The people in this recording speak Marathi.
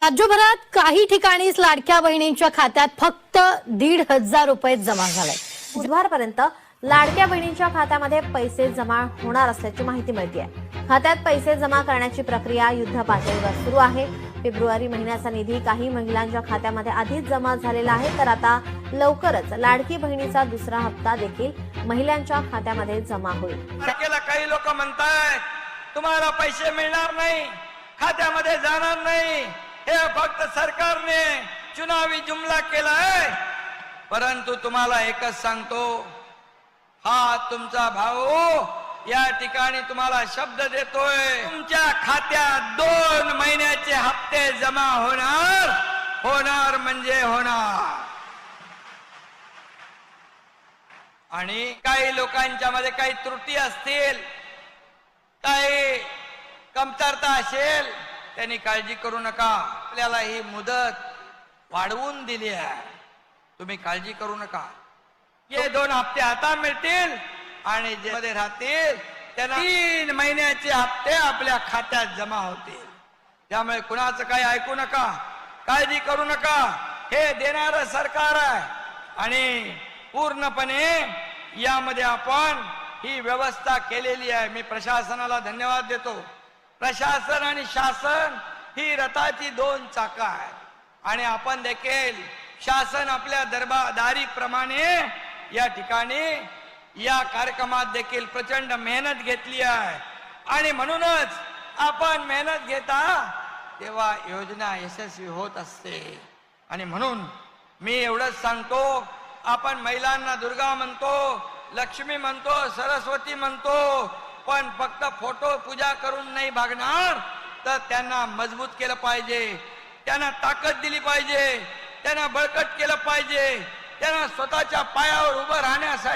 राज्यभरात काही ठिकाणीच लाडक्या बहिणींच्या खात्यात फक्त 1,500 रुपये जमा झाले। बुधवारपर्यंत लाडक्या बहिणींच्या खात्यामध्ये पैसे जमा होणार असल्याची माहिती मिळते। खात्यात पैसे जमा करण्याची प्रक्रिया युद्ध पातळीवर सुरू आहे। फेब्रुवारी महिन्याचा निधी काही महिलांच्या खात्यामध्ये आधीच जमा झालेला आहे, तर आता लवकरच लाडकी बहिणीचा दुसरा हप्ता देखील महिलांच्या खात्यामध्ये जमा होईल। काही लोक म्हणतात तुम्हाला पैसे मिळणार नाही, खात्यामध्ये जाणार नाही, हे फक्त सरकारने चुनावी जुमला केलाय। परंतु तुम्हाला एकच सांगतो, हा तुमचा भाऊ या ठिकाणी तुम्हाला शब्द देतोय, तुमच्या खात्यात 2 महिन्याचे हप्ते जमा होणार म्हणजे होणार। आणि काही लोकांच्या मध्ये काही त्रुटी असतील, काही कमतरता असेल, त्यांनी काळजी करू नका। आपल्याला ही मुदत वाढवून दिली आहे, तुम्ही काळजी करू नका। हे 2 हप्ते आता मिळतील आणि जे मध्ये राहतील त्यांना 3 महिन्याचे हप्ते आपल्या खात्यात जमा होतील। त्यामुळे कुणाचं काही ऐकू नका, काळजी करू नका। हे देणारं सरकार आहे आणि पूर्णपणे यामध्ये आपण ही व्यवस्था केलेली आहे। मी प्रशासनाला धन्यवाद देतो। प्रशासन आणि शासन ही रथाची 2 चाकं आहेत आणि आपण देखील शासन आपल्या दरबारदारीप्रमाणे या ठिकाणी या कार्यक्रमात देखील प्रचंड मेहनत घेतली आहे आणि म्हणूनच आपण मेहनत घेता तेव्हा योजना यशस्वी होत असते। आणि म्हणून मी एवढंच सांगतो, आपण महिलांना दुर्गा म्हणतो, लक्ष्मी म्हणतो, सरस्वती म्हणतो, पण फक्त फोटो पूजा करून नाही भागणार, तर त्यांना मजबूत केलं पाहिजे, त्यांना ताकद दिली पाहिजे, त्यांना बळकट केलं पाहिजे, त्यांना स्वतःच्या पायावर उभं राहण्यासाठी